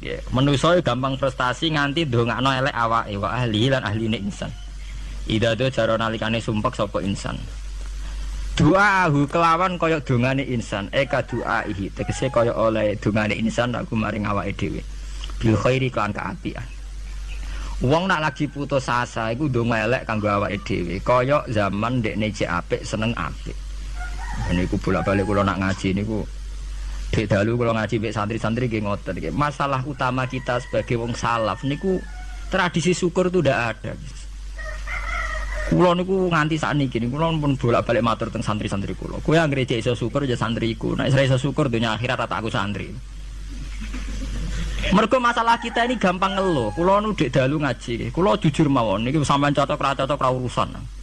Ya, manusa gampang frustasi nganti ndongakno elek awake wa ahli lan ahline insan. Ida do jaro nalikane sumpek sapa insan. Doahu kelawan kaya dongane insan, eka doaihi tegese kaya oleh dongane insan aku maring awake dhewe. Bil khairi kan kaapian. Wong nak lagi putus asa iku ndonga elek kanggo awake dhewe, kaya zaman ndekne cek apik seneng apik. Niku bolak-balik kula nak ngaji niku Dek dalu kalau ngaji mbek santri-santri nggih ngoten nggih. Masalah utama kita sebagai wong salaf niku tradisi syukur itu ndak ada. Kula niku nganti sakniki niku kula pun bolak-balik matur teng santri-santri kula. Kowe anggere iso syukur ya santriku. Nek iso syukur dunya akhirat tak aku santri. Mergo masalah kita ini gampang ngeluh. Kula nu dek dalu ngaji. Kula jujur mawon niki sampean cocok ra urusan.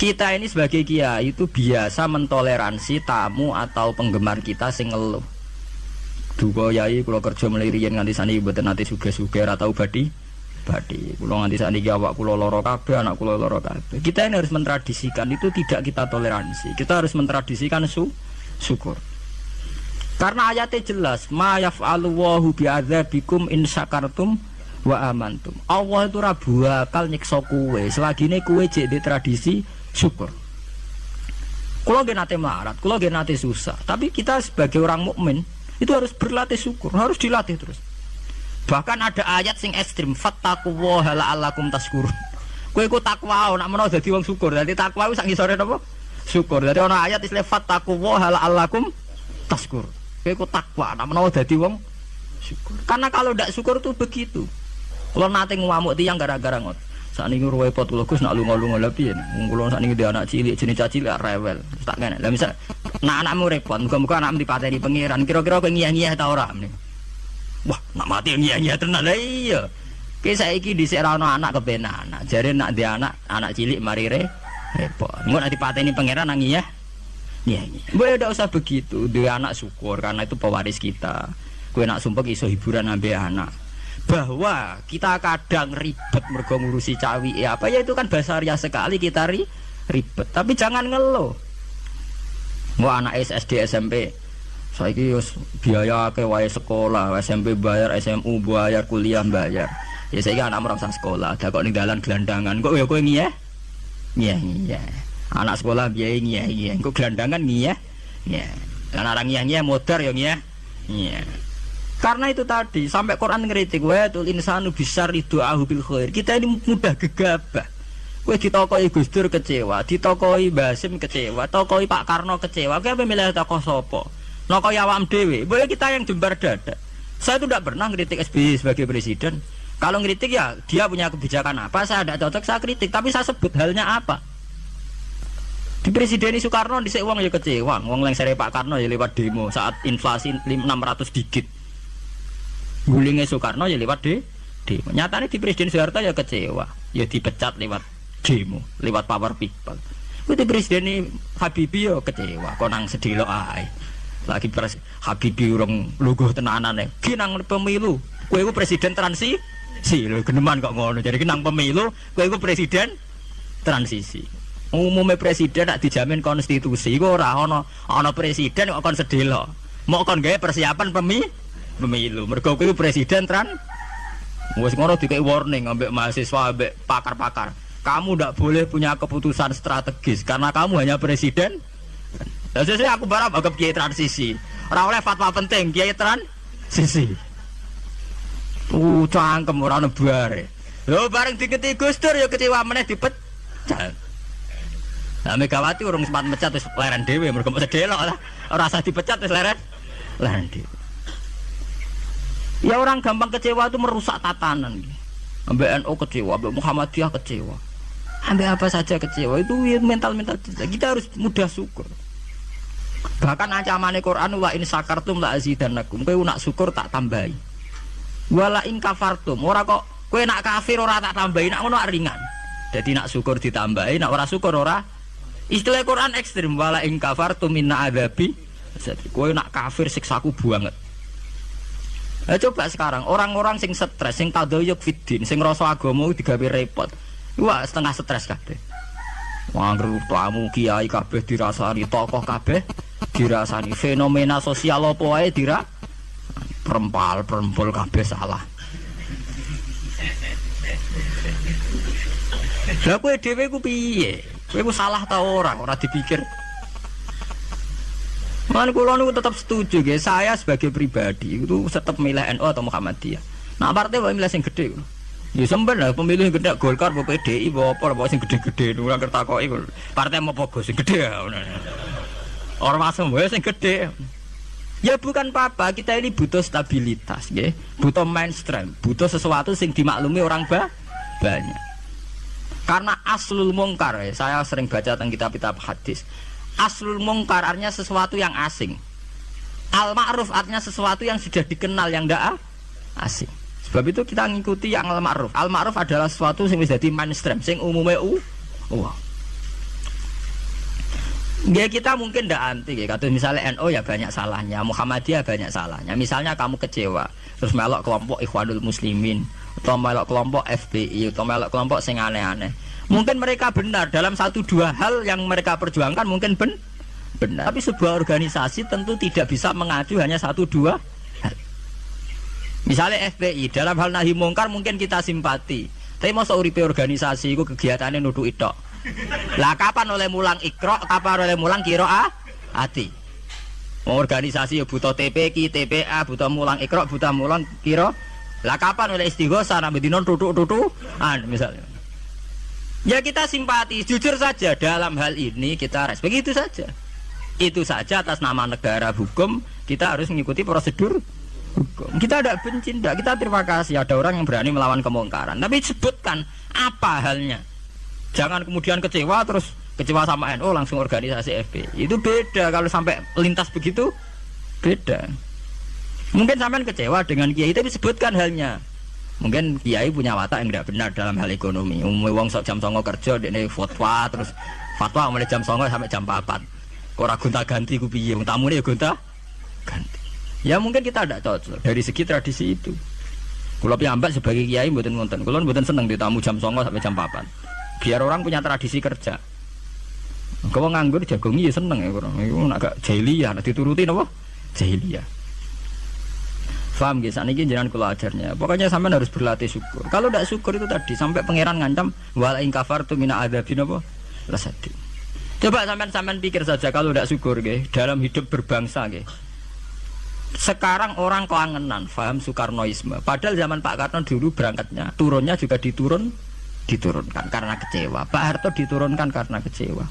Kita ini sebagai kiai itu biasa mentoleransi tamu atau penggemar kita sing ngeluh. Duga yai kula kerja mliriyen nganti saniki mboten nate sugih-sugih ra tau badi. Kula nganti saniki awak kula lara kabeh, anak kula lara kabeh. Kita ini harus mentradisikan itu tidak kita toleransi. Kita harus mentradisikan syukur. Karena ayatnya jelas, ma yaf'alullahu bi'adzabikum in syakartum wa amantum. Allah itu ra bakal nyiksa kowe selagine kowe jek di tradisi syukur. Kalau nggih nate melarat, kalau nggih nate susah, tapi kita sebagai orang mukmin itu harus berlatih syukur, harus dilatih terus. Bahkan ada ayat sing ekstrim, fattaqullaha la'allakum tashkurun. Kowe iku takwa nek menawa dadi wong syukur. Dadi takwa iku sak ngisore napa? Syukur. Dadi ana ayat istilah fattaqullaha la'allakum tashkurun. Kowe iku takwa nek menawa dadi wong syukur. Karena kalau ndak syukur tuh begitu. Kalau nate ngamuk tiyang gara-gara ngot. Sakniki repot kula Gus nak lunga-lunga lha piye. Wong kula sakniki dhe anak cilik jenenge cilik rewel. Terus tak kene. Lah misal nak anakmu repot, muga-muga anakmu dipateni pangeran. Kira-kira kowe ngiyah-ngiyah ta ora meneh. Wah, nak mati ngiyah-ngiyah tenan. Lah iya. Ki saiki dhisik ra ono anak kepenak anak. Jare nak dhe anak cilik mari repot. Engko nak dipateni pangeran nang ngiyah. Ngiyah. Mbok ndak usah begitu. Dhe anak syukur karena itu pewaris kita. Kowe nak sumpek iso hiburan ambek anak. Bahwa kita kadang ribet mergo ngurusi cawi apa ya itu kan basaria sekali kita ribet, tapi jangan ngeluh. Wah anak SD SMP saiki wis biaya akeh wae sekolah, SMP bayar, SMU bayar, kuliah bayar. Ya saiki anak merasa sekolah, dak kok ning dalan gelandangan. Kok ya kowe ngiyeh? Ngiyeh. Anak sekolah biaya ngiyeh. Kok gelandangan ngiyeh? Ngiyeh. Lan orang ngiyeh modar ya ngiyeh. Ngiyeh. Karena itu tadi sampai Quran ngeritik wa tul insanu bisyarri du'ahu bil khair. Kita ini mudah gegabah. Kowe ditokoi Gus Dur kecewa, ditokoi Basim kecewa, tokoi Pak Karno kecewa. Kowe milih tokoh sapa? Nokoi awam dhewe. Boleh kita yang jembar dada. Saya itu tidak pernah ngeritik SBY sebagai presiden. Kalau ngeritik ya dia punya kebijakan apa, saya tidak cocok saya kritik, tapi saya sebut halnya apa. Di Presiden Soekarno dhisik wong ya kecewa. Wong lengsere Pak Karno ya lewat demo saat inflasi 600 digit. Gulingnya Soekarno ya lewat demo. Nyatanya di Presiden Soeharto ya kecewa, ya dipecat lewat demo, lewat power people. Di Presiden ini Habibie ya kecewa, konang sedilo ae. Lagi Habibie urung luguh tenanane. Kinang pemilu, kowe iku presiden transisi. Lho geneman kok ngono. Jadi kinang pemilu, kowe iku presiden transisi. Umumnya presiden nak dijamin konstitusi, iku ora ana presiden kok kon sedilo. Mau kon gawe persiapan pemilu, mergo kuwi presiden wis ngono dikek warning ambek mahasiswa ambek pakar-pakar. Kamu ndak boleh punya keputusan strategis karena kamu hanya presiden. Lah sesuk aku barang anggap kiai transisi. Ora oleh fatwa penting kiai transisi. Cangkem ora ono bare. Lho bareng diketi Gus Dur ya kecewa meneh dipecat. Lah Megawati urung sempat mecat wis leren dhewe mergo mesti delok lah. Ora usah dipecat wis leren dhewe. Ya orang gampang kecewa itu merusak tatanan. Ambek NU kecewa, ambek Muhammadiyah kecewa. Ambek apa saja kecewa itu mental-mental kita harus mudah syukur. Bahkan ancaman Quran wa in syakartum la azidannakum. Kowe nak syukur tak tambahi. Wala in kafartum. Ora kok kowe nak kafir ora tak tambahi, nak ngono ringan. Jadi nak syukur ditambahi, nak ora syukur ora. Istilah Quran ekstrim wala in kafartum minna adzabi. Jadi kowe nak kafir siksaku banget. Nah, coba sekarang orang-orang sing stres, sing tadayuk fiddin, sing rasa agama digawe repot. Wah, setengah stres kabeh. Wong tamu kiai kabeh dirasani, tokoh kabeh dirasani, fenomena sosial apa wae perempol kabeh salah. Lah kowe dhewe ku piye? Kowe ku salah ta ora dipikir. Man kula niku tetap setuju nggih, saya sebagai pribadi itu tetap milih NU atau Muhammadiyah. Nah partai wae milih sing gedhe. Ya sampean lah pemilih gede Golkar apa PDI apa sing gede-gede ora kertakoki partai apa sing gede ya. Ora masuk wae sing gede. Ya bukan apa-apa, kita ini butuh stabilitas nggih, butuh mainstream, butuh sesuatu sing dimaklumi orang banyak. Karena aslul mungkar, saya sering baca tentang kitab-kitab hadis. Aslul mungkar artinya sesuatu yang asing. Al ma'ruf artinya sesuatu yang sudah dikenal yang ndak asing. Sebab itu kita ngikuti yang al ma'ruf. Al ma'ruf adalah sesuatu yang bisa di mainstream, sing umumnya ya kita mungkin ndak anti ya. Kata misalnya NU ya banyak salahnya, Muhammadiyah banyak salahnya. Misalnya kamu kecewa, terus melok kelompok Ikhwanul Muslimin, atau melok kelompok FPI, atau melok kelompok sing aneh-aneh. Mungkin mereka benar dalam 1-2 hal yang mereka perjuangkan mungkin benar. Tapi sebuah organisasi tentu tidak bisa mengacu hanya 1-2 hal. Misalnya FPI dalam hal nahi mungkar mungkin kita simpati. Tapi masa uripe organisasi itu kegiatannya nuduh itok. Lah kapan oleh mulang ikro, kapan oleh mulang ati. Organisasi ya butuh TPQ, TPA, butuh mulang ikro, butuh mulang kiro. Lah kapan oleh istighosah nabi dinon tutuk-tutukan misalnya. Ya kita simpati, jujur saja dalam hal ini kita respect, begitu saja. Itu saja atas nama negara hukum kita harus mengikuti prosedur hukum. Kita tidak benci, tidak. Kita terima kasih ada orang yang berani melawan kemungkaran. Tapi sebutkan apa halnya. Jangan kemudian kecewa terus kecewa sama NU langsung organisasi FPI. Itu beda kalau sampai lintas begitu beda. Mungkin sampean kecewa dengan kiai tapi sebutkan halnya. Mungkin kiai punya watak yang tidak benar dalam hal ekonomi. Wong sok jam 09.00 kerja dekne fatwa terus fatwa mulai jam 09.00 sampai jam 4. Kok ora gonta-ganti ku piye? Wong tamune ya gonta-ganti. Ya mungkin kita tidak cocok dari segi tradisi itu. Kula piyambak sebagai kiai mboten wonten. Kula mboten seneng ditamu jam 09.00 sampai jam 4. Biar orang punya tradisi kerja. Kalau nganggur jagongi ya seneng ya orang. Iku nak gak jahiliyah, nak dituruti napa? Jahiliyah. Paham guys, ini jenengan kula ajarnya. Pokoknya sampean harus berlatih syukur. Kalau tidak syukur itu tadi sampai pangeran ngancam wala in kafartu mina adzabin apa? Lasadin. Coba sampean pikir saja kalau tidak syukur nggih dalam hidup berbangsa nggih. Sekarang orang kelangenan paham Soekarnoisme. Padahal zaman Pak Karno dulu berangkatnya turunnya juga diturunkan karena kecewa. Pak Harto diturunkan karena kecewa.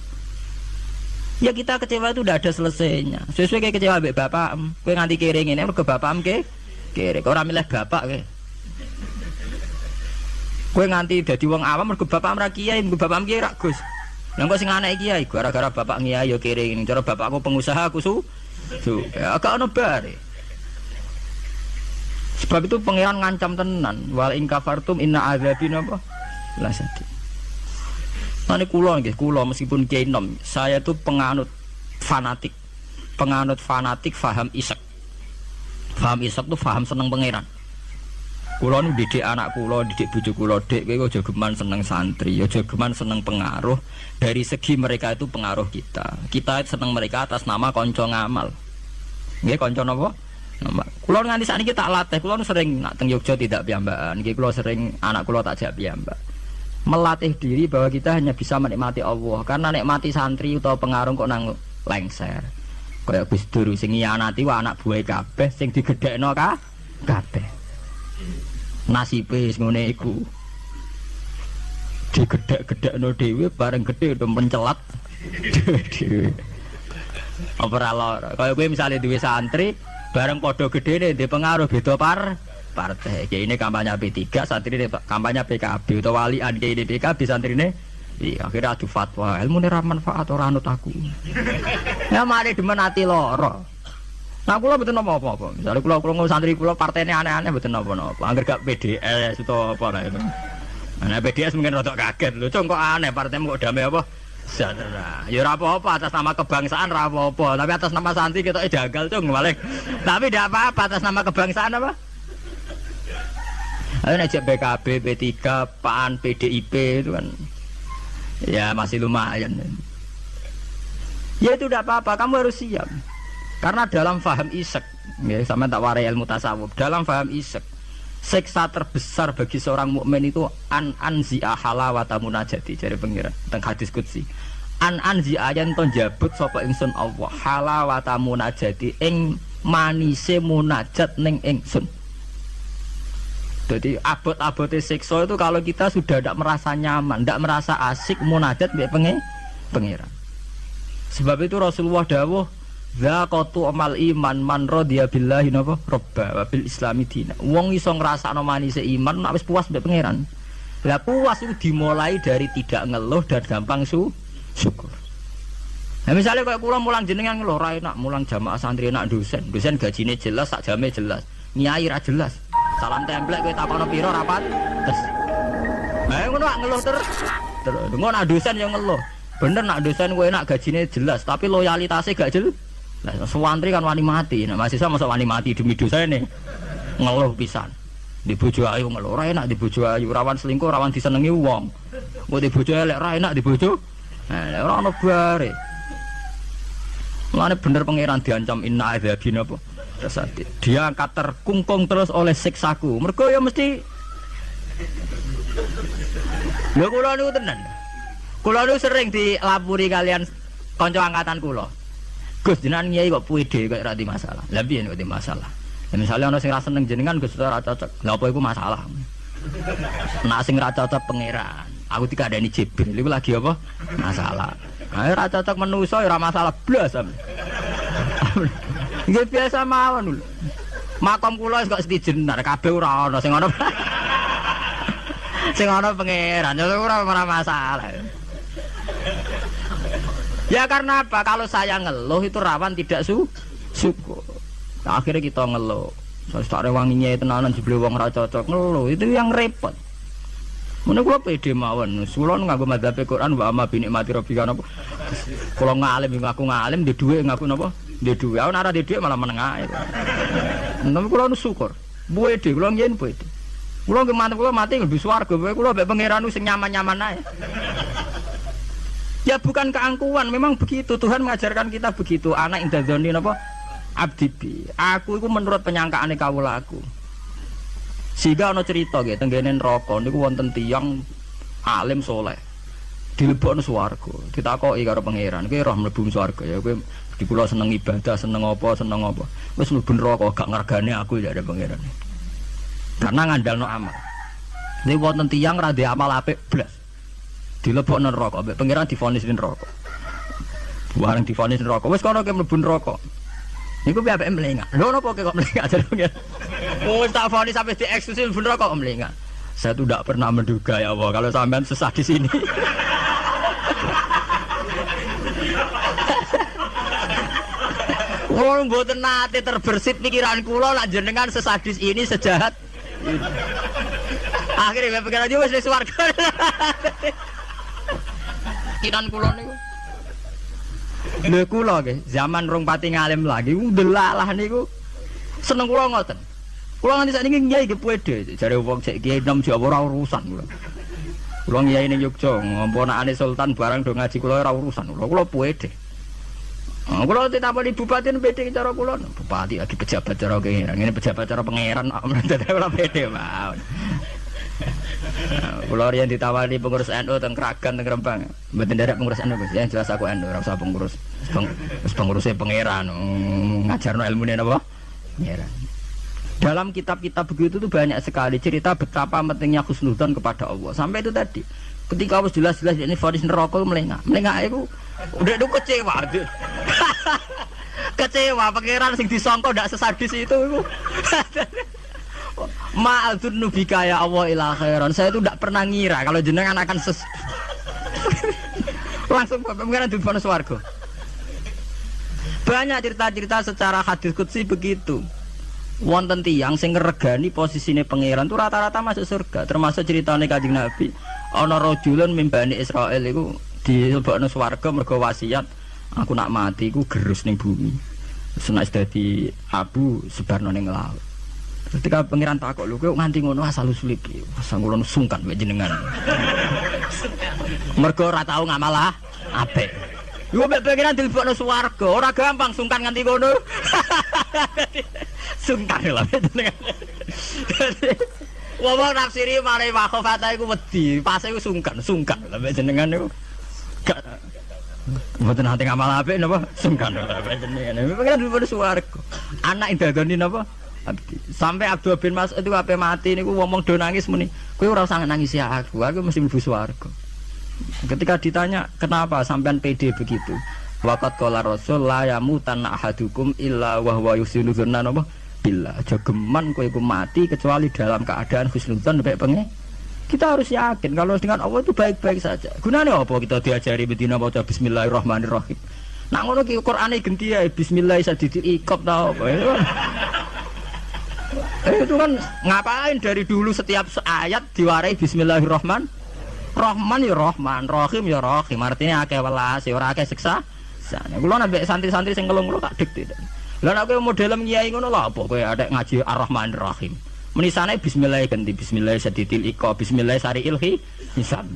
Ya kita kecewa itu udah ada selesainya. Sesuai kayak kecewa mbek bapak, kowe nganti kere ngene mergo bapakmu kere. Ora milih bapak kowe. Kowe nganti dadi wong awam mergo bapak ora kiai, mergo bapakmu kiai ra Gus. Lah kok sing anake kiai gara-gara bapak kiai ya kere ngene. Cara bapakku pengusaha aku ya agak ono bare. Sebab itu pangeran ngancam tenan, wal in kafartum inna adzabin apa? Lasati. Ini kula meskipun kiai nom, saya itu penganut fanatik faham isak. Faham isak itu faham seneng pangeran. Kula nu didik anak kula, didik bojo kula, Dik, kowe aja geman seneng santri, aja geman seneng pengaruh. Dari segi mereka itu pengaruh kita. Kita seneng mereka atas nama kanca ngamal. Nggih kanca napa? Nama. Kula nganti sakniki tak latih, kula nu sering nak teng Yogya tidak piyambakan. Nggih kula sering anak kula tak jak piyambak. Melatih diri bahwa kita hanya bisa menikmati Allah karena nikmati santri atau pengaruh kok nang lengser kayak Gus Dur sing nyianati wa anak buah kabeh sing digedhekno kabeh nasibe ngene iku digedhek-gedhekno dhewe bareng gedhe do mencelat dhewe apa ora lara kaya kowe misale duwe santri bareng padha gedhene ndek pengaruh beda partai. Kayak ini kampanye P3, santri ini kampanye PKB atau walian kayak ini PKB santri ini. Iya, akhirnya adu fatwa. Ilmu ini manfaat orang anut aku. Ya mari demen hati loro. Nah, kula betul apa-apa. Misalnya kula santri kula partainya aneh-aneh betul apa-apa. Angger gak PDS atau apa lah itu. Nah, PDS mungkin rada kaget lho. Kok aneh partaimu kok damai apa? Sejahtera. Ya ora apa-apa atas nama kebangsaan ora apa-apa. Tapi atas nama santri kita jagal cung balik. Tapi tidak apa-apa atas nama kebangsaan apa? Ayo ngajak PKB, P3, PAN, PDIP itu kan ya masih lumayan. Ya itu tidak apa-apa, kamu harus siap. Karena dalam faham isek, ya, sama tak warai ilmu tasawuf. Dalam faham isek, siksa terbesar bagi seorang mukmin itu anzi'a halawata munajati dari pengiran teng hadis qudsi. Anzi'a yen to njabut sapa ingsun Allah halawata munajati ing manise munajat ning ingsun. Jadi abot-abote siksa itu kalau kita sudah tidak merasa nyaman, tidak merasa asik munajat mbek pengiran. Sebab itu Rasulullah dawuh zaqatu amal iman man radiya billahi napa robba wa bil islami dina. Wong iso ngrasakno manise iman nek wis puas mbek pangeran. Lah puas itu dimulai dari tidak ngeluh dan gampang syukur. Nah misalnya kayak kula mulang jenengan ngeluh ra enak, mulang jamaah santri enak dosen gajine jelas, sak jame jelas, nyai ra jelas. Salam templek kowe takono pira rapat. Terus. Nah ngono ngeluh terus. Ngono nak dosen yang ngeluh. Bener nak dosen kowe enak gajine jelas, tapi loyalitasnya gak jelas. Nah, santri kan wani mati. Nah, mahasiswa masa wani mati demi dosane. Ngeluh pisan. Di bojo ayu ngeluh ora enak di bojo ayu, rawan selingkuh, rawan disenengi wong. Kok di bojo elek ra enak di bojo. Nah, ora ono bare. Mulane bener pangeran diancam inna adzabina apa? Tersati. Dia angkat terkungkung terus oleh siksaku. Mergo ya mesti lho kula niku tenan. Kula niku sering dilapuri kalian kanca angkatan kula. Gus jenengan nyai kok puide kok ora di masalah. Lah piye nek di masalah? Ya misale ana sing ra seneng jenengan Gus ora cocok. Lah apa iku masalah? Nek sing ra cocok pangeran. Aku dikandani Jibril iku lagi apa? Masalah. Ayo ra cocok manusa ora masalah blas. Nggih biasa mawon lho. Makom kula wis kok setijenar kabeh ora ana sing ana. Sing ana pangeran ora masalah. Ya karena apa? Kalau saya ngeluh itu rawan tidak syukur. Nah, akhirnya kita ngeluh. Sare wanginya tenanan jebule wong ora cocok ngeluh. Itu yang repot. Mun kula pede mawon. Kula nganggo madzhab Quran wa amma bi nikmati rabbika napa. Kula ngalim ngaku ngalim di dhuwit ngaku napa? Di dhuwit. Aku ora di dhuwit malah meneng ae. Tapi kula nu syukur. Pede kula ngen pede. Kula nggih mantep kula mati mlebu swarga. Kula mbek pangeran sing nyaman-nyaman ae. Ya bukan keangkuhan, memang begitu. Tuhan mengajarkan kita begitu. Anak indadzoni napa? Abdibi. Aku itu menurut penyangkaane kawula aku. Sehingga ana cerita nggih tenggene neraka niku wonten tiyang alim saleh. Dilebokno swarga. Ditakoki karo pangeran, "Kowe roh mlebu swarga ya kowe di kula seneng ibadah, seneng apa? Wis mlebu neraka gak ngergane aku ya ada pangeran." Karena ngandalno amal. Nek wonten tiyang ra ndek amal apik blas. Dilebokno neraka, mbek pangeran divonis neraka. Bareng divonis neraka, wis kono ke mlebu neraka. Niku piye apike mlengak. Lho napa kok mlengak jare pangeran. Wis tak vonis sampai dieksklusi mlebu neraka kok mlengak. Saya tuh tidak pernah menduga ya Allah kalau sampean sesat di sini. Wong mboten nate terbersit pikiran kula lak jenengan sesadis ini sejahat. Akhirnya pikiran dia wis swarga. Kinan kula niku. Lho kula nggih, zaman rong pati ngalim lagi ndelalah niku. Seneng kula ngoten. Kula nganti sakniki nyai ge pede, jare wong cek kiai nom Jawa ora urusan kula. Kula nyai ning Yogya, ngomponakane sultan barang do ngaji kula ora urusan. Kula pede. Kula ditamoni bupati pede cara kula. Bupati lagi pejabat cara kene, ngene pejabat cara pangeran dadi kula pede mawon. Kula riyen ditawani pengurus NU teng Kragan teng Rembang. Mboten nderek pengurus NU, Gus. Ya jelas aku NU, ora usah pengurus. Wis penguruse pangeran, ngajarno ilmune napa? Pangeran. Dalam kitab-kitab begitu tuh banyak sekali cerita betapa pentingnya husnudzon kepada Allah. Sampai itu tadi, ketika harus jelas-jelas ini vonis neraka melengak itu udah kecewa. Kecewa pangeran sing disangka ndak sesadis itu. Ma'adzun nubika ya Allah ila khairan. Saya itu tidak pernah ngira kalau jenengan akan langsung pangeran di vonis swarga. Banyak cerita-cerita secara hadis qudsi begitu. Wonten tiyang sing ngregani posisine pangeran tuh rata-rata masuk surga, termasuk ceritane Kanjeng Nabi ana rajulun mim Bani Israil iku dilebokno swarga mergo wasiat aku nak mati iku gerus ning bumi. Senak dadi abu sebarno ning laut. Ketika pangeran takok lho kowe nganti ngono asal usul iki, sangulon sungkan mek jenengan. Mergo ora tau ngamal apik. Yo mek pengiran dilebokno swarga, ora gampang sungkan nganti kono. Sungkan lho jenengan. Wong nafsiri mare wakhofata iku wedi, pas iku sungkan lho mek jenengan niku. Gak mboten ate ngamal apik napa sungkan lho mek jenengan. Pengiran dilebokno swarga. Anak indadoni napa? Sampai Abdul bin Mas'ud itu ape mati niku ngomong do nangis muni, kowe ora usah nangis ya aku mesti mlebu swarga. Ketika ditanya kenapa sampean pede begitu, waqat qala rasul la yamutanna ahadukum illa wa huwa yusinu dzanna napa billah, aja geman kowe iku mati kecuali dalam keadaan husnudzan baik pengen. Kita harus yakin kalau dengan Allah itu baik-baik saja. Gunane apa kita diajari bedina maca bismillahirrahmanirrahim. Nak ngono ki Qur'ane genti ya bismillah sadidil iqab ta apa. Itu kan ngapain dari dulu setiap ayat diwarai bismillahirrahmanirrahim. Rahman ya Rahman, Rahim ya Rahim. Artinya akeh welas, ora akeh siksa. Kulo nambah santri-santri sing ngelung kulo tak dik. Lah nek kowe model kiai ngono lho apa kowe adek ngaji Ar-Rahman Ar-Rahim. Menisane bismillah ganti bismillah sadidil iqa, bismillah sariil hisab.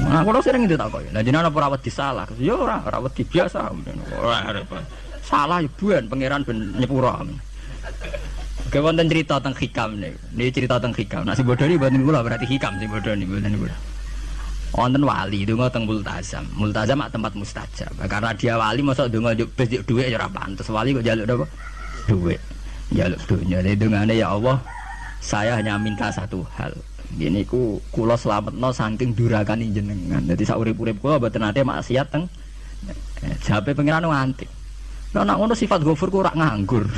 Nah, kulo sering itu tak koyo. Lah jenengan apa ora wedi salah? Ya ora wedi biasa. Ora repot. Salah ya buan pangeran ben nyepura. Wonten cerita tentang hikam nih. Ini cerita tentang hikam. Nah si bodoh ini buatin gula berarti hikam si bodoh ini buatin gula. Wonten wali itu ngotong multazam. Multazam tempat mustajab. Karena dia wali masuk dungo bezik duit ya rapan. Terus wali kok jaluk apa? Duit. Jaluk duitnya. Jadi dungane ya Allah, saya hanya minta satu hal. Gini ku kulo selametno saking durakane jenengan. Jadi saurip-urip kulo mboten nate maksiat teng. Jawabe pengiran nganti. Lah nek ngono sifat ghafur ku ora nganggur.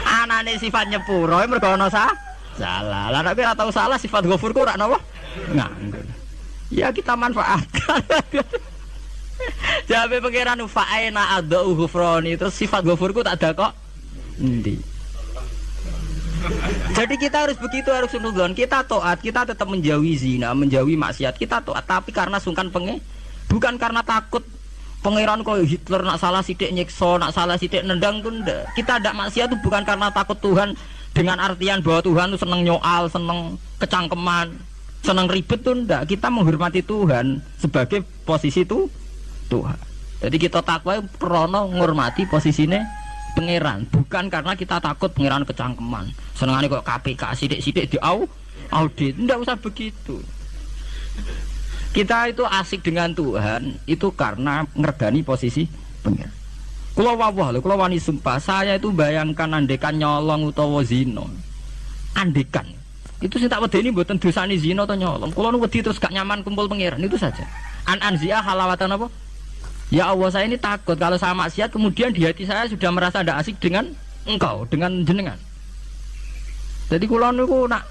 Anane sifat nyepuro mergo ana salah. Lah nek ora tau salah sifat ghafur ku ora napa? Nganggur. Ya kita manfaatkan. Jawabe pangeran fa'ina adau ghufrani terus sifat ghafur ku tak ada kok. Endi? Jadi kita harus begitu, harus sunudzon. Kita taat, kita tetap menjauhi zina, menjauhi maksiat. Kita taat tapi karena sungkan bukan karena takut. Pangeran kok Hitler nak salah sidik nyiksa, nak salah sidik nendang tuh ndak. Kita ndak maksiat itu bukan karena takut Tuhan dengan artian bahwa Tuhan tuh seneng nyoal, seneng kecangkeman, seneng ribet tuh ndak. Kita menghormati Tuhan sebagai posisi itu Tuhan. Jadi kita takwa karena menghormati posisinya pangeran, bukan karena kita takut pangeran kecangkeman. Senengane kok KPK sidik-sidik di audit, ndak usah begitu. Kita itu asik dengan Tuhan itu karena ngergani posisi pengiran. Kulo wawah lho, kulo wani sumpah, saya itu bayangkan andekan nyolong utawa zina. Andekan. Itu sing tak wedeni mboten dosane zina atau nyolong. Kulo nu wedi terus gak nyaman kumpul pengiran itu saja. Anzia halawatan apa? Ya Allah, saya ini takut kalau saya maksiat kemudian di hati saya sudah merasa ndak asik dengan engkau, dengan jenengan. Jadi kulo niku nak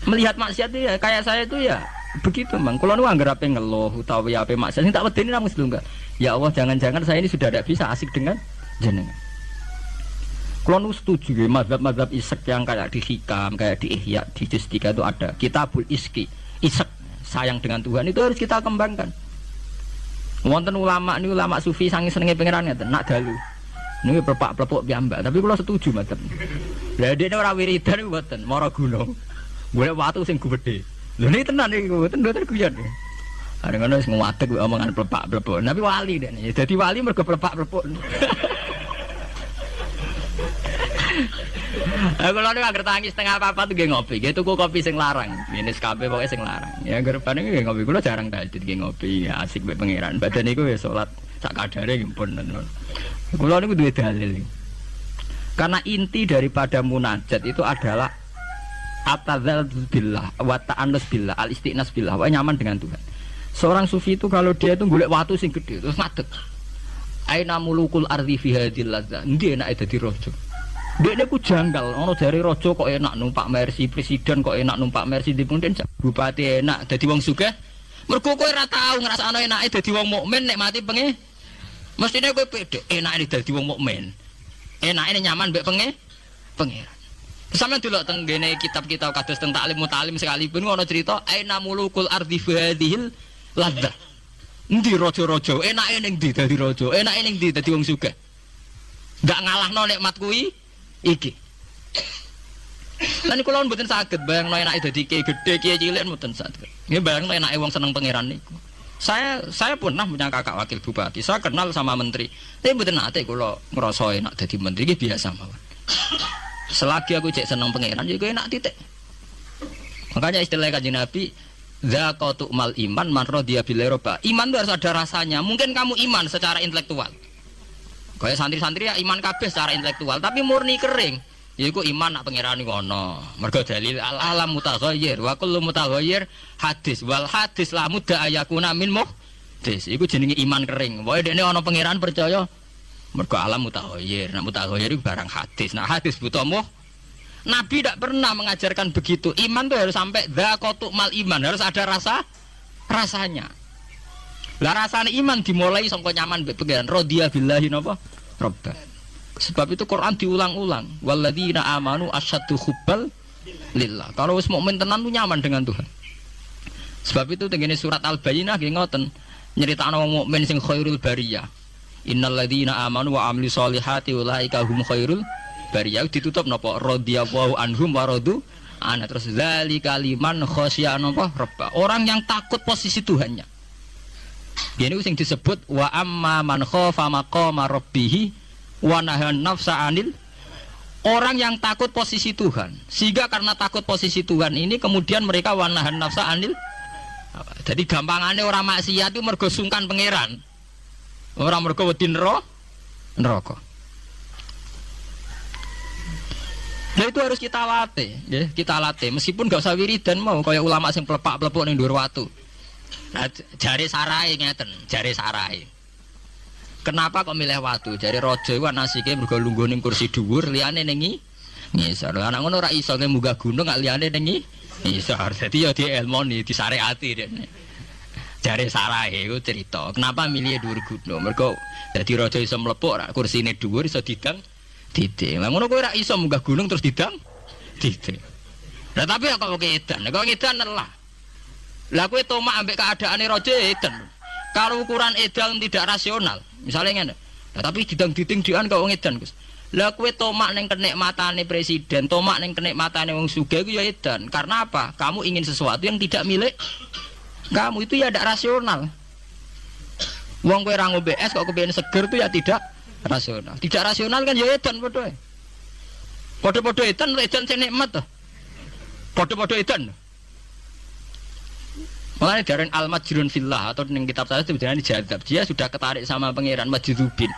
melihat maksiat itu ya kayak saya itu ya begitu Bang. Kulo nu anggere ape ngeluh utawa ape maksiat sing tak wedeni nang Gusti enggak. Ya Allah, jangan-jangan saya ini sudah tidak bisa asik dengan jenengan. Kulo nu setuju ya mazhab-mazhab isek yang kayak di Hikam, kayak di Ihya, di Juz 3 itu ada Kitabul Iski. Isek sayang dengan Tuhan itu harus kita kembangkan. Wonten ulama ini ulama sufi sange senenge pangeran ngeten, nak dalu. Niku perpak-perpuk piyambak, tapi kulo setuju mazhab. Lah dene ora wiridan mboten, mara gunung. Golek watu sing gedhe. Lho ini tenan iku, tenan guyon. Are ngono wis ngadeg omongan plepak-plepok. Tapi wali dene. Dadi wali mergo plepak-plepok. Aku lho nek tangi setengah apa tuh nggih ngopi. Nggih tuku kopi sing larang. Ini Nescafe pokoke sing larang. Ya gerepane nggih ngopi. Kulo jarang dadi nggih ngopi. Ya asik mek pangeran. Badan niku ya salat sak kadare nggih pun. Kulo niku duwe dalil. Karena inti daripada munajat itu adalah atadzal billah wa ta'annus billah al-istiqnas billah wa nyaman dengan Tuhan. Seorang sufi itu kalau dia itu golek watu sing gede terus ngadeg. Aina mulukul ardi fi hadhil ladzah. Endi enake dadi raja. Dekne ku janggal, ono jare raja kok enak numpak Mercy, presiden kok enak numpak Mercy, dipundhen bupati enak dadi wong sugih. Mergo kowe ora tau ngrasakno enake dadi wong mukmin nek mati pengen. Mestine kowe pede enake dadi wong mukmin. Enake nyaman mbek pengen. Sampeyan delok teng ngene kitab-kitab kados teng taklim mutalim sekalipun ono cerita aina mulukul ardi hadhil ladzah. Endi raja-raja enake ning ndi dadi raja, enake ning ndi dadi wong sugih. Ndak ngalahno nikmat kuwi iki. Lan kula mboten saged bayangno enake dadi kiai gedhe, kiai cilik mboten saged. Nggih bayangno enake wong seneng pangeran niku. Saya pernah punya kakak wakil bupati. Saya kenal sama menteri. Tapi mboten nate kula ngrasa enak dadi menteri iki biasa mawon. Selagi aku cek seneng pangeran ya enak titik. Makanya istilah Kanjeng Nabi zaqatu mal iman man radiya bil roba. Iman itu harus ada rasanya. Mungkin kamu iman secara intelektual. Kayak santri-santri ya iman kabeh secara intelektual, tapi murni kering. Yaiku iman nak pangeran iku ana. Mergo dalil al alam mutaghayyir wa kullu mutaghayyir hadis wal hadis la mudda ayakuna min muhdis. Iku jenenge iman kering. Wae dene ana pangeran percaya mergo alam mutaghayyir. Nak mutaghayyir iku barang hadis. Nah hadis butuh Nabi tidak pernah mengajarkan begitu. Iman tuh harus sampai dzaqatu mal iman, harus ada rasanya. Lah rasane iman dimulai sangka nyaman mbek pangeran radhiya billahi napa robba. Sebab itu Quran diulang-ulang. Walladzina amanu asyaddu hubbal lillah. Kalau wis mukmin tenan tuh nyaman dengan Tuhan. Sebab itu tengene surat Al-Bayyinah nggih ngoten, nyeritakno wong mukmin sing khairul bariyah. Innalladzina amanu wa amilus solihati ulaika hum khairul bariyah. Ditutup napa radhiyallahu anhum wa radu ana, terus zalika liman khasya napa rabb. Orang yang takut posisi Tuhannya. Ini sing disebut wa amma man khafa maqama rabbih wa nahan nafsa anil. Orang yang takut posisi Tuhan, sehingga karena takut posisi Tuhan ini kemudian mereka wa nahan nafsa anil. Jadi gampangane orang maksiat itu mergo sungkan pangeran. Orang mergo wedi neraka. Nah itu harus kita latih, ya, kita latih. Meskipun gak usah wiridan mau kayak ulama sing pelepak-pelepuk ning dhuwur watu. Nah, jari sarai ngeten, jari sarai. Kenapa kok milih watu? Jari raja iku nasike mergo lungguh ning kursi dhuwur, liyane ning ngisor. Lah nek ngono ora iso munggah gunung gak liyane ning ngisor. Dadi ya dielmoni, disareati dene. Jari sarai iku cerita. Kenapa milih dhuwur gunung? Mergo dadi raja iso mlepuk kursine dhuwur iso didang titik. Lah ngono kowe ora iso munggah gunung terus didang titik. Lah tapi kok edan. Kok edan lah. Lah kowe tomak ambek keadaane raja edan. Kalau ukuran edan tidak rasional, misalnya ngene. Lah tapi didang-diding-dian kok wong edan, Gus. Lah kowe tomak ning kenikmatane presiden, tomak ning kenikmatane wong sugih iku ya edan. Karena apa? Kamu ingin sesuatu yang tidak milik kamu, itu ya tidak rasional. Wong kowe ra ngombe es kok kepengin seger itu ya tidak rasional. Tidak rasional kan ya edan padha. Padha-padha edan sing nikmat to. Padha-padha edan. Makanya dari al-majrun fillah atau ning kitab saya sebenarnya dijadab, dia sudah ketarik sama pangeran majdzubin.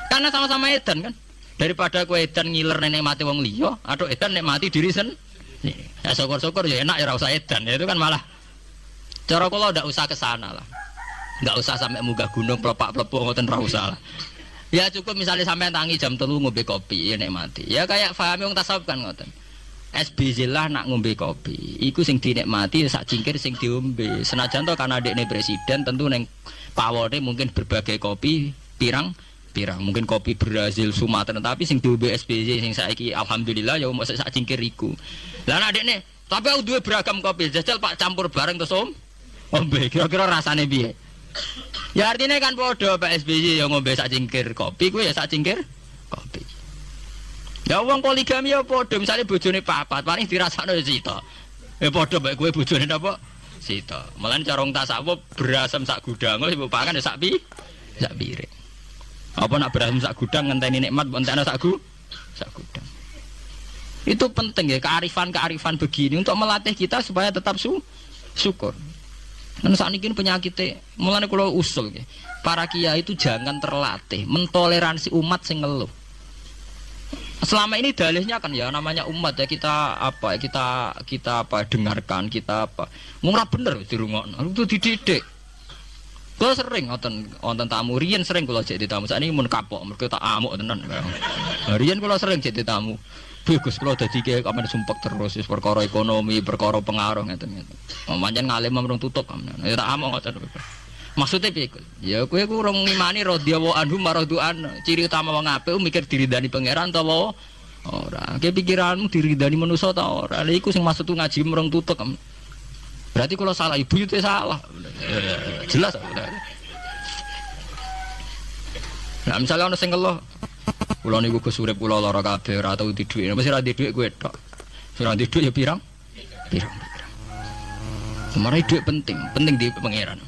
Karena sama-sama edan kan. Daripada kowe edan ngiler nek mati wong liya atau edan nek mati diri sendiri. Ya syukur-syukur ya enak ya ora usah edan. Ya, itu kan malah cara kula ndak usah ke sana lah. Ndak usah sampai munggah gunung pelepak-plepuk ngoten ora usah lah. Ya cukup misalnya sampai tangi jam 3 ngombe kopi ya nek mati. Ya kayak pahami wong tasawuf kan ngoten. SBZ lah nak ngombe kopi. Iku sing dinikmati sak cingkir sing diombe. Senajan to karena dekne presiden tentu neng pawone mungkin berbagai kopi pirang mungkin kopi Brazil Sumatera, tapi sing diombe SBZ sing saiki alhamdulillah ya mosok sak cingkir iku. Lah nak dekne tapi aku duwe beragam kopi. Jajal Pak campur bareng terus ombe. Kira-kira rasane piye? Ya artinya kan podo Pak SBY yang ngombe sak cingkir kopi, gue ya sak cingkir kopi. Ya uang poligami ya podo, misalnya bojone papat, paling dirasakno ya sita. Ya podo baik gue bojone apa? Sita. Malah corong tasawuf berasam sak gudang, lho ibu pakan ya sak piring. Apa nak berasam sak gudang ngenteni nikmat, entekno sak gudang. Itu penting ya kearifan begini untuk melatih kita supaya tetap syukur. Dan saat ini penyakitnya, mulanya kalau usul, para kiai itu jangan terlatih mentoleransi umat sing ngeluh. Selama ini dalihnya kan ya namanya umat ya kita dengarkan kita murah bener dirungokno itu dididik. Kalau sering wonten tamu riyen sering kalau jadi tamu saat ini mun kapok mergo tak amuk tenan. Riyen kalau sering jadi tamu. Bagus kalau dadi kiai kok men sumpek terus perkara ekonomi, perkara pengaruh ngeten-ngeten. Pancen ngalim mrung tutup kan. Ya tak amuk ngoten. Maksudnya piye? Ya kowe ku urung ngimani radhiyallahu anhum maradu'an. Ciri utama wong apik mikir diridani pangeran ta ora. Ki pikiranmu diridani manusa ta ora. Lha iku sing maksud ngaji mrung tutup. Berarti kalau salah ibu itu salah. Jelas. Nah, misalnya ana sing ngeluh, kula niku Gus urip kula lara kabeh ora tau duit. Mesti ra duit kowe tok. Ora duwe dhuwit ya pirang. Semarang duit penting di pangeran.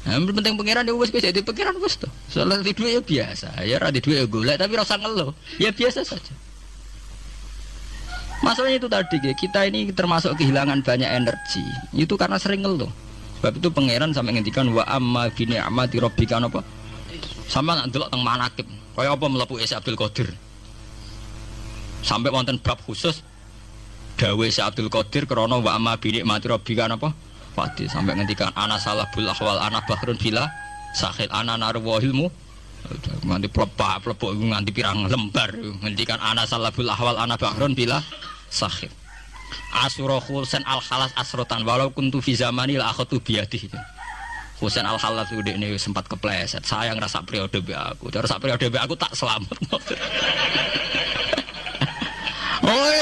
Yang penting pangeran ya wis jadi pangeran wis to. Soal di duit ya biasa. Ya ra di duit ya golek tapi ora usah ngeluh. Ya biasa saja. Masalahnya itu tadi kita ini termasuk kehilangan banyak energi. Itu karena sering ngeluh. Sebab itu pangeran sampai ngendikan wa amma bi ni'mati rabbika apa? Sama nak ndelok teng manakib. Kaya apa mlebu Isa Abdul Qadir. Sampai wonten bab khusus dawe Isa Abdul Qadir krana wa amma bi ni'mati rabbika apa? Fati sampai ngendikan ana salahul ahwal ana bahrun bila sahil ana narwahilmu nganti plebak nganti pirang lembar ngendikan ana salahul ahwal ana bahrun bila sahil asura khulsan al khalas asrotan walau kuntu fi zamani la akhatu biadi Husain al khalas udah ini sempat kepleset sayang rasa periode be aku terus sak periode be aku tak selamat. Oh,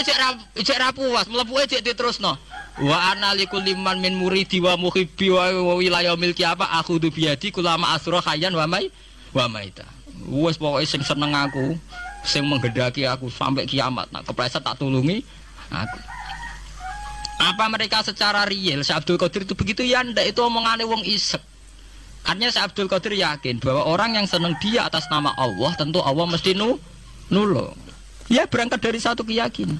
cek ra puas, mlebu cek diterusno. Wa ana likulli man min muridi wa muhibbi wa wilayah milki apa aku tu biadi kulama asra khayyan wa maita. Wes pokoke sing seneng aku, sing menggendaki aku sampai kiamat. Nak kepleset tak tulungi aku. Apa mereka secara real Syekh Abdul Qadir itu begitu ya ndak itu omongane wong isek. Artinya Syekh Abdul Qadir yakin bahwa orang yang seneng dia atas nama Allah tentu Allah mesti nulung. Ya berangkat dari satu keyakinan.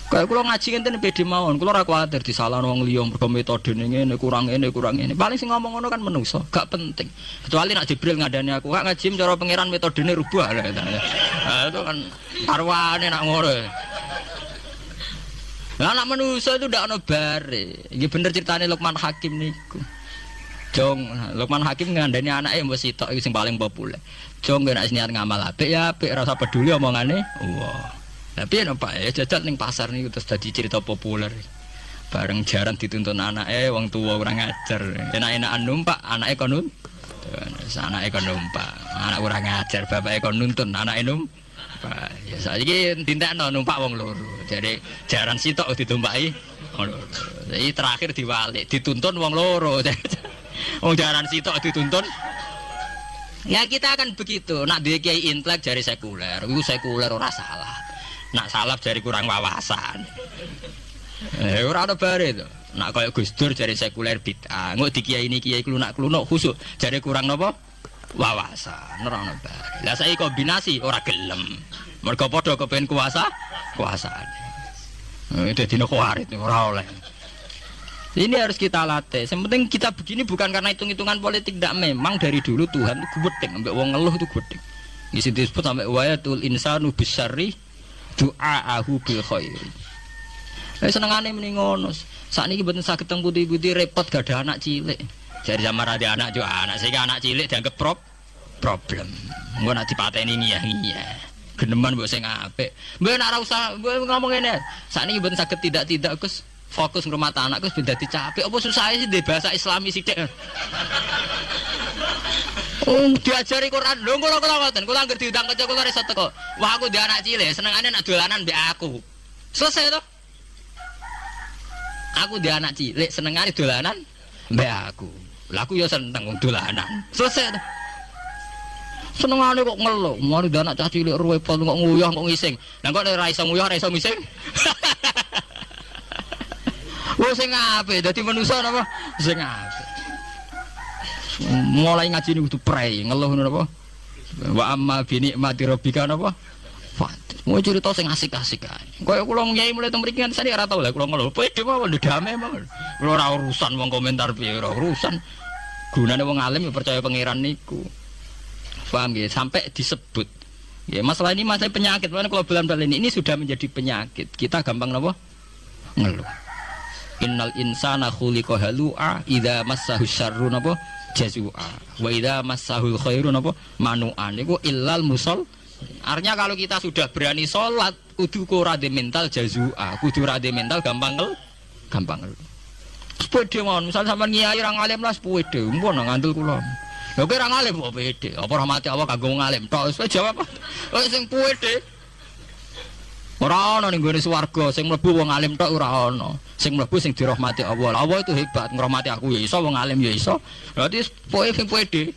Kayak kula ngaji ngenten pede mawon, kula ora kuwatir disalahno wong liya mergo metode ngene kurang ngene. Paling sing ngomong ngono kan manusa, gak penting. Kecuali nak Jibril ngandani aku, gak ngaji cara pangeran metodene rubah lah. Nah, itu kan arwane nak ngono. Lah anak manusa itu ndak ono bare. Iki bener ceritane Luqman Hakim niku. Jong, Luqman Hakim ngandani anake mbok sitok iki sing paling populer. Jong nek niat ngamal apik ya apik rasa peduli omongane. Wah. Tapi nek Pak ya jajal ning pasar niku terus dadi cerita populer. Bareng jaran dituntun anake wong tuwa kurang ajar. Enak-enakan numpak anake kon nuntun. Anake kon numpak. Anak kurang ajar bapake kon nuntun anake numpak. Ya saiki dintekno numpak wong loro. Jadi jaran sitok ditumpaki wong loro. Jadi terakhir diwalik dituntun wong loro. Wong jaran sitok dituntun. Ya kita akan begitu. Nak duwe kiai intelek jari sekuler, iku sekuler ora salah. Nak salaf jari kurang wawasan. Ora ada bare to. Nak kaya Gus Dur jari sekuler bid'ah. Engko di kiai ini kiai klunak-klunuk khusuk jari kurang napa? Wawasan. Ora ono bare. Lah saiki kombinasi ora gelem. Mergo padha kepen kuasaan. Dadi nek kuarit ora oleh. Ini harus kita latih. Yang penting kita begini bukan karena hitung-hitungan politik, tidak. Memang dari dulu Tuhan itu gedeng, sampai wong ngeluh itu gedeng. Di situ disebut sampai wayatul insanu bisyarri du'aahu bil khairi. Senengane muni ngono. Sakniki mboten saged teng putih-putih repot gak ada anak cilik. Jadi sama ada anak juga anak sehingga anak cilik dianggap problem. Engko nek dipateni ngiyah-ngiyah. Geneman mbok sing apik. Mbok nek ora usah ngomong ngene. Sakniki mboten saged tidak Gus. Fokus ngurmat anak Gus ben dadi capek apa susah sih di bahasa Islami sithik. Diajari Quran lho kula ngoten. Kula anggere diundang kanca kula iso teko. Wah aku di anak cilik senengane nak dolanan mbek aku. Selesai to. Aku di anak cilik senengane dolanan mbek aku. Lah aku ya seneng wong dolanan. Selesai to. Senengane kok ngeluh, mari di anak cah cilik repot kok nguyah kok ngising. Lah kok ora iso nguyah ora iso ngising. Wong sing apik dadi manusa napa? Sing apik. Mulai ngaji niku kudu prei, ngeluh ngono napa? Wa amma bi nikmati rabbika napa? Fat. Mau cerita sing asik-asik ae. Kaya kula nyai mulai teng mriki kan ora tau lah kula ngeluh. Pede mawon damai mawon. Kula ora urusan wong komentar piye ora urusan. Gunane wong alim ya percaya pangeran niku. Paham nggih? Sampai disebut. Ya masalah ini masalah penyakit. Makanya kalau bulan-bulan ini sudah menjadi penyakit. Kita gampang napa? Ngeluh. Innal insana khuliqa halu'a idza massahu syarru napa jazua wa idza massahul khairu napa manu'an iku illal musol. Artinya kalau kita sudah berani salat kudu ora de mental jazua, kudu ora de mental gampang ngeluh. Sepede mawon misal sampean ngiyai ra ngalim lah sepede mumpun ngandel kula. Lha kok ra ngalim kok pede. Apa rahmati Allah kanggo ngalim tok wis jawab. Kok sing pede ora ana ning gone swarga sing mlebu wong alim tok ora ana. Sing mlebu sing dirahmati Allah. Allah itu hebat, ngrahmati aku ya iso, wong alim ya iso. Berarti pokoke sing pede.